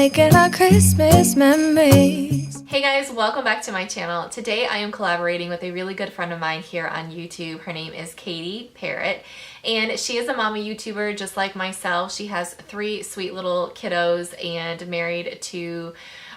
making our Christmas memories. Hey guys, welcome back to my channel. Today I am collaborating with a really good friend of mine here on YouTube. Her name is Katie Parrott, and she is a mama YouTuber just like myself. She has 3 sweet little kiddos and married to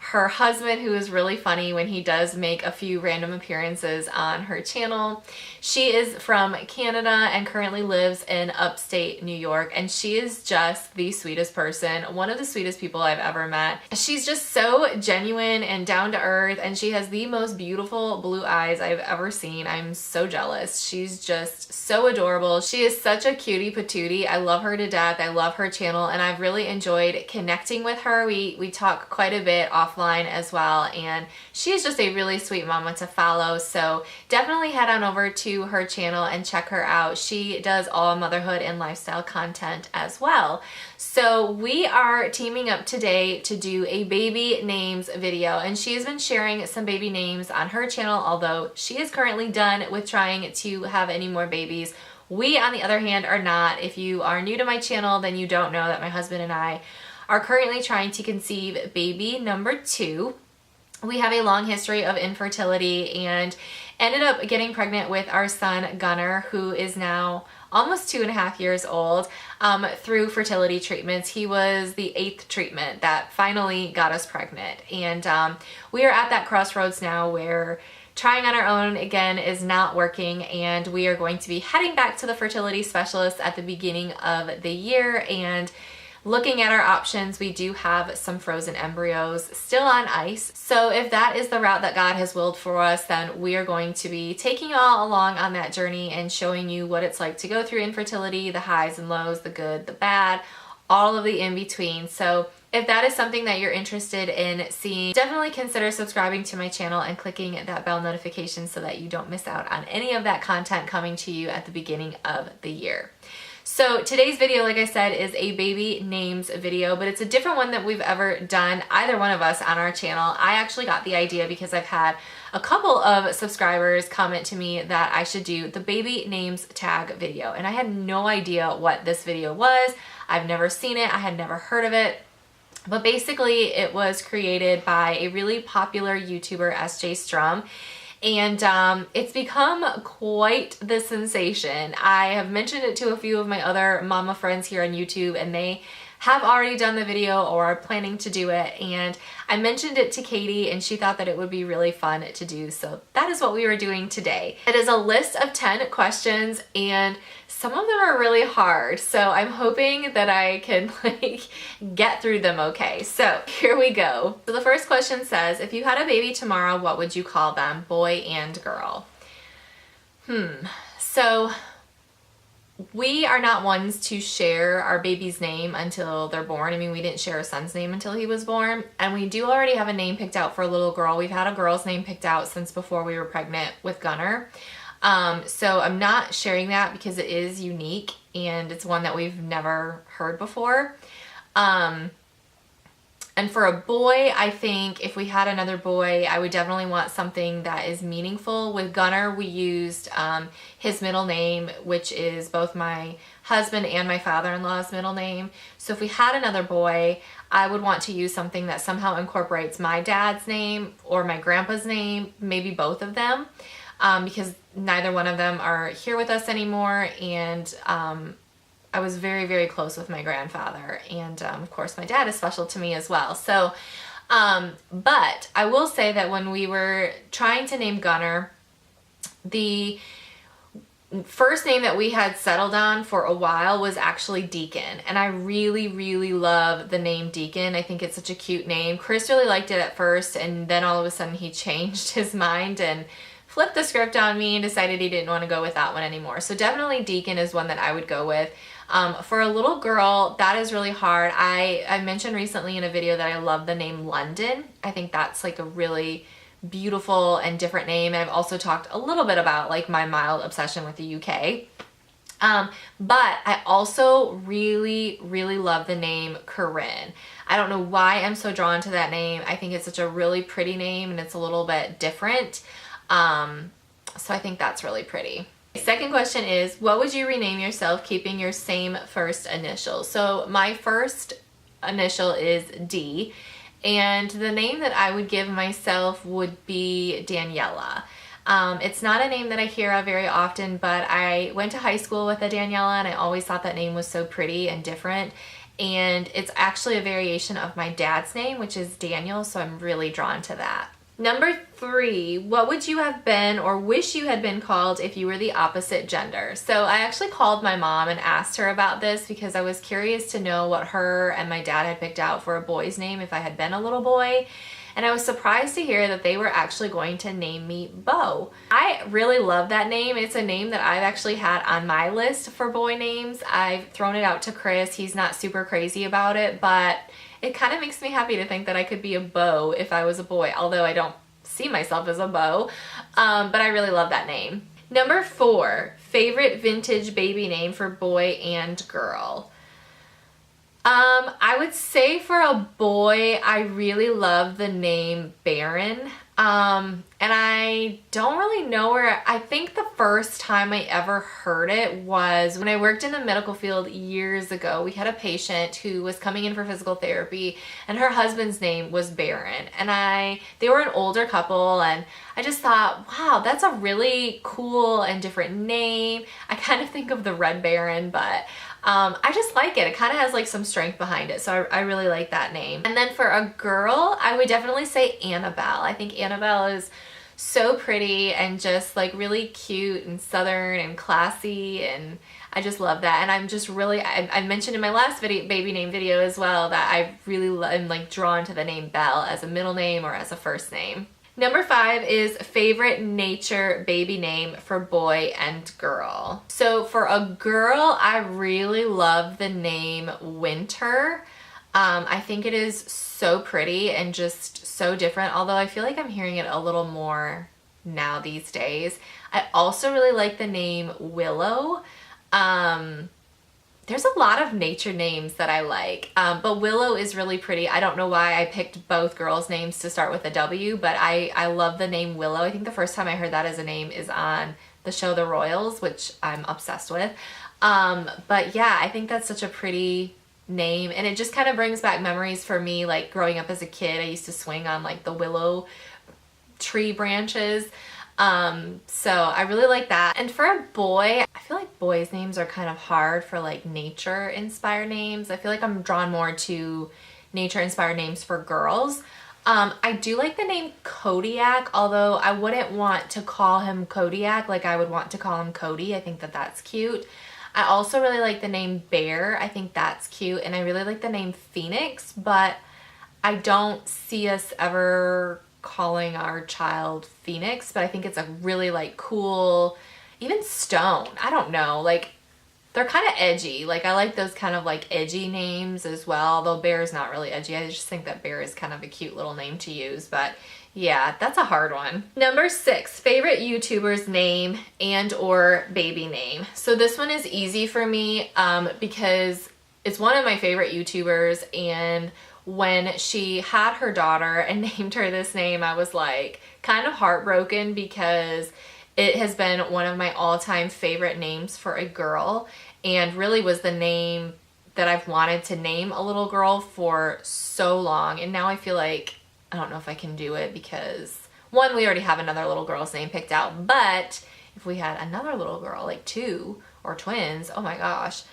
her husband, who is really funny when he does make a few random appearances on her channel. She is from Canada and currently lives in upstate New York, and she is just the sweetest person, one of the sweetest people I've ever met. She's just so genuine and down to earth, and she has the most beautiful blue eyes I've ever seen. I'm so jealous. She's just so adorable. She is such a cutie patootie. I love her to death. I love her channel, and I've really enjoyed connecting with her. We talk quite a bit offline as well, and she is just a really sweet mama to follow, so definitely head on over to her channel and check her out. She does all motherhood and lifestyle content as well. So we are teaming up today to do a baby names video, and she has been sharing some baby names on her channel, although she is currently done with trying to have any more babies. We, on the other hand, are not. If you are new to my channel, then you don't know that my husband and I are currently trying to conceive baby number 2. We have a long history of infertility and ended up getting pregnant with our son Gunnar, who is now almost 2.5 years old, through fertility treatments. He was the 8th treatment that finally got us pregnant, and we are at that crossroads now where trying on our own again is not working, and we are going to be heading back to the fertility specialist at the beginning of the year and looking at our options. We do have some frozen embryos still on ice. So if that is the route that God has willed for us, then we are going to be taking you all along on that journey and showing you what it's like to go through infertility, the highs and lows, the good, the bad, all of the in between. So if that is something that you're interested in seeing, definitely consider subscribing to my channel and clicking that bell notification so that you don't miss out on any of that content coming to you at the beginning of the year. So today's video, like I said, is a baby names video, but it's a different one that we've ever done, either one of us, on our channel. I actually got the idea because I've had a couple of subscribers comment to me that I should do the baby names tag video, and I had no idea what this video was. I've never seen it. I had never heard of it. But basically it was created by a really popular YouTuber, Strum. And it's become quite the sensation. I have mentioned it to a few of my other mama friends here on YouTube, and they have already done the video or are planning to do it. And I mentioned it to Katie, and she thought that it would be really fun to do. So that is what we were doing today. It is a list of 10 questions, and some of them are really hard. So I'm hoping that I can get through them okay. So here we go. So the first question says, if you had a baby tomorrow, what would you call them, boy and girl? So we are not ones to share our baby's name until they're born. I mean, we didn't share our son's name until he was born, and we do already have a name picked out for a little girl. We've had a girl's name picked out since before we were pregnant with Gunnar. So I'm not sharing that because it is unique and it's one that we've never heard before. And for a boy, I think if we had another boy, I would definitely want something that is meaningful. With Gunnar, we used his middle name, which is both my husband and my father-in-law's middle name. So if we had another boy, I would want to use something that somehow incorporates my dad's name or my grandpa's name, maybe both of them, because neither one of them are here with us anymore. And I was very, very close with my grandfather, and of course my dad is special to me as well. So, but I will say that when we were trying to name Gunnar, the first name that we had settled on for a while was actually Deacon, and I really, really love the name Deacon. I think it's such a cute name. Chris really liked it at first, and then all of a sudden he changed his mind and flipped the script on me and decided he didn't want to go with that one anymore. So definitely Deacon is one that I would go with. For a little girl, that is really hard. I mentioned recently in a video that I love the name London. I think that's like a really beautiful and different name. And I've also talked a little bit about like my mild obsession with the UK. But I also really, really love the name Corinne. I don't know why I'm so drawn to that name. I think it's such a really pretty name, and it's a little bit different. So I think that's really pretty. Second question is, what would you rename yourself keeping your same first initials? So my first initial is D. And the name that I would give myself would be Daniela. It's not a name that I hear of very often, but I went to high school with a Daniela and I always thought that name was so pretty and different. And it's actually a variation of my dad's name, which is Daniel, so I'm really drawn to that. Number 3, what would you have been or wish you had been called if you were the opposite gender? So I actually called my mom and asked her about this because I was curious to know what her and my dad had picked out for a boy's name if I had been a little boy. And I was surprised to hear that they were actually going to name me Bo. I really love that name. It's a name that I've actually had on my list for boy names. I've thrown it out to Chris. He's not super crazy about it, but it kind of makes me happy to think that I could be a Bo if I was a boy, although I don't see myself as a Bo, but I really love that name. Number 4, favorite vintage baby name for boy and girl. I would say for a boy, I really love the name Baron. And I don't really know where, I think the first time I ever heard it was when I worked in the medical field years ago. We had a patient who was coming in for physical therapy and her husband's name was Baron. And they were an older couple and I just thought, wow, that's a really cool and different name. I kind of think of the Red Baron, but I just like it. It kind of has like some strength behind it. So I really like that name. And then for a girl, I would definitely say Annabelle. I think Annabelle is so pretty and just like really cute and southern and classy, and I just love that. And I'm just really, I mentioned in my last baby name video as well that I really am like drawn to the name Belle as a middle name or as a first name. Number 5 is favorite nature baby name for boy and girl. So for a girl, I really love the name Winter. I think it is so pretty and just so different, although I feel like I'm hearing it a little more now these days. I also really like the name Willow. There's a lot of nature names that I like, but Willow is really pretty. I don't know why I picked both girls' names to start with a W, but I love the name Willow. I think the first time I heard that as a name is on the show The Royals, which I'm obsessed with. But yeah, I think that's such a pretty name, and it just kind of brings back memories for me, like growing up as a kid. I used to swing on like the willow tree branches. So I really like that. And for a boy, I feel like boys' names are kind of hard for like nature inspired names. I feel like I'm drawn more to nature inspired names for girls. I do like the name Kodiak, although I wouldn't want to call him Kodiak like I would want to call him Cody. I think that that's cute. I also really like the name Bear. I think that's cute. And I really like the name Phoenix, but I don't see us ever calling our child Phoenix, but I think it's a really like cool, even Stone. I don't know, like they're kind of edgy. Like I like those kind of like edgy names as well, although Bear is not really edgy. I just think that Bear is kind of a cute little name to use, but yeah, that's a hard one. Number 6, favorite YouTuber's name and or baby name. So this one is easy for me because it's one of my favorite YouTubers, and when she had her daughter and named her this name, I was like kind of heartbroken because it has been one of my all-time favorite names for a girl, and really was the name that I've wanted to name a little girl for so long. And now I feel like I don't know if I can do it because, one, we already have another little girl's name picked out, but if we had another little girl, like 2 or twins, oh my gosh.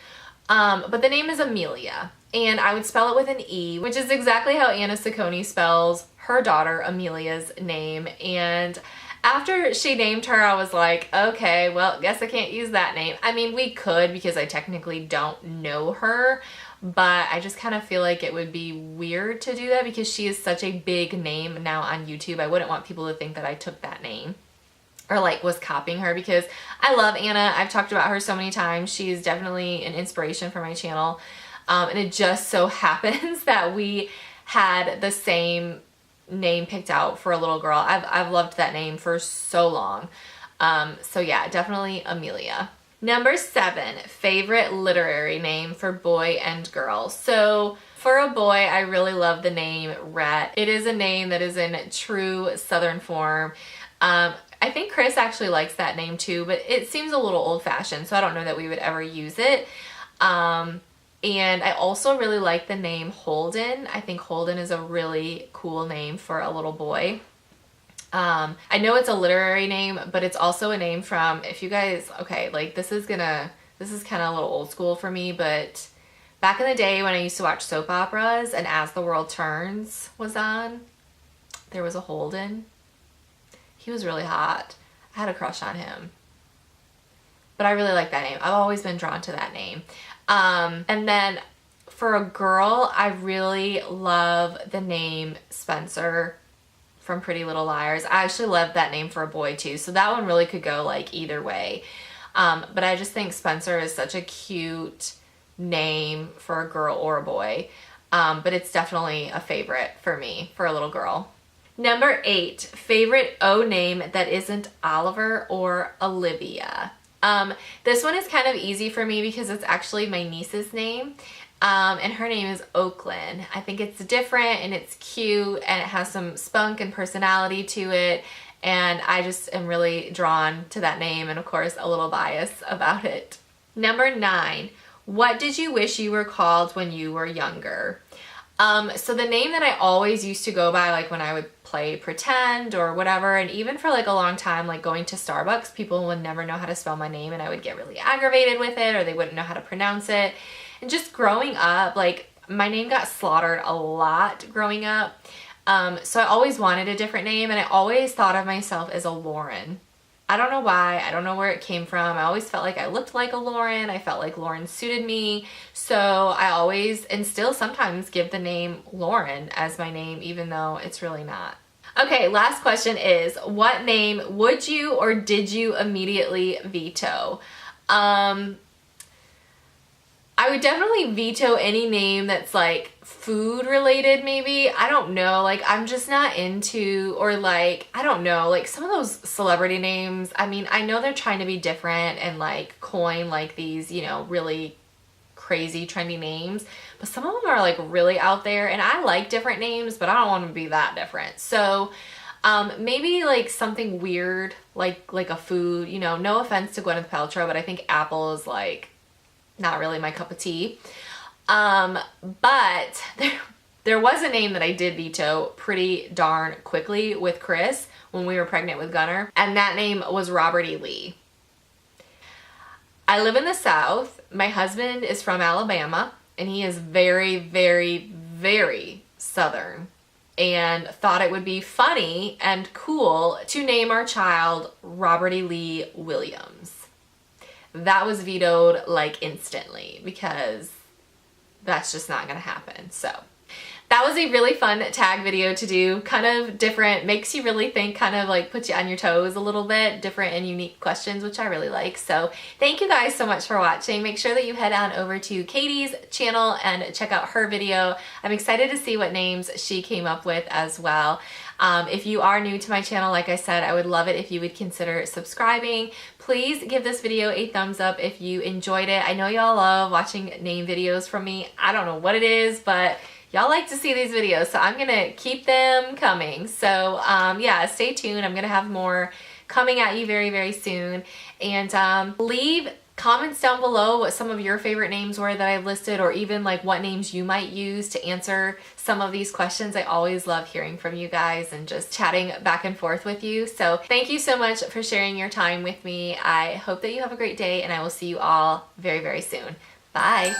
But the name is Amelia, and I would spell it with an E, which is exactly how Anna Saccone spells her daughter Amelia's name. And after she named her, I was like, okay, well, guess I can't use that name. I mean, we could because I technically don't know her, but I just kind of feel like it would be weird to do that because she is such a big name now on YouTube. I wouldn't want people to think that I took that name or like was copying her, because I love Anna. I've talked about her so many times. She's definitely an inspiration for my channel. And it just so happens that we had the same name picked out for a little girl. I've loved that name for so long. So yeah, definitely Amelia. Number 7, favorite literary name for boy and girl. So for a boy, I really love the name Rhett. It is a name that is in true Southern form. I think Chris actually likes that name too, but it seems a little old-fashioned, so I don't know that we would ever use it. And I also really like the name Holden. I think Holden is a really cool name for a little boy. I know it's a literary name, but it's also a name from, if you guys, okay, like this is kind of a little old school for me, but back in the day when I used to watch soap operas and As the World Turns was on, there was a Holden. He was really hot. I had a crush on him. But I really like that name. I've always been drawn to that name. And then for a girl, I really love the name Spencer from Pretty Little Liars. I actually love that name for a boy too. So that one really could go like either way. But I just think Spencer is such a cute name for a girl or a boy. But it's definitely a favorite for me for a little girl. Number 8, favorite O name that isn't Oliver or Olivia. This one is kind of easy for me because it's actually my niece's name. And her name is Oakland. I think it's different and it's cute and it has some spunk and personality to it. And I just am really drawn to that name and of course a little biased about it. Number 9, what did you wish you were called when you were younger? So the name that I always used to go by, like when I would play pretend or whatever, and even for like a long time, like going to Starbucks, people would never know how to spell my name and I would get really aggravated with it or they wouldn't know how to pronounce it. And just growing up, like my name got slaughtered a lot growing up. So I always wanted a different name and I always thought of myself as a Lauren. I don't know why. I don't know where it came from. I always felt like I looked like a Lauren. I felt like Lauren suited me. So I always, and still sometimes, give the name Lauren as my name, even though it's really not. Okay, last question is, what name would you or did you immediately veto? I would definitely veto any name that's like food related maybe. I don't know, like I'm just not into, or like, I don't know, like some of those celebrity names, I mean, I know they're trying to be different and like coin like these, you know, really crazy trendy names, but some of them are like really out there and I like different names, but I don't want to be that different. So maybe like something weird, like a food, you know, no offense to Gwyneth Paltrow, but I think apple is like not really my cup of tea. But there was a name that I did veto pretty darn quickly with Chris when we were pregnant with Gunnar, and that name was Robert E. Lee. I live in the South. My husband is from Alabama, and he is very, very, very Southern, and thought it would be funny and cool to name our child Robert E. Lee Williams. That was vetoed like instantly because that's just not gonna happen. So that was a really fun tag video to do, kind of different, makes you really think, kind of like puts you on your toes a little bit, different and unique questions, which I really like. So thank you guys so much for watching. Make sure that you head on over to Katie's channel and check out her video. I'm excited to see what names she came up with as well. If you are new to my channel, like I said, I would love it if you would consider subscribing. Please give this video a thumbs up if you enjoyed it. I know y'all love watching name videos from me. I don't know what it is, but y'all like to see these videos, so I'm gonna keep them coming. So yeah, stay tuned. I'm gonna have more coming at you very, very soon. And leave comments down below what some of your favorite names were that I listed, or even like what names you might use to answer some of these questions. I always love hearing from you guys and just chatting back and forth with you. So thank you so much for sharing your time with me. I hope that you have a great day and I will see you all very, very soon. Bye.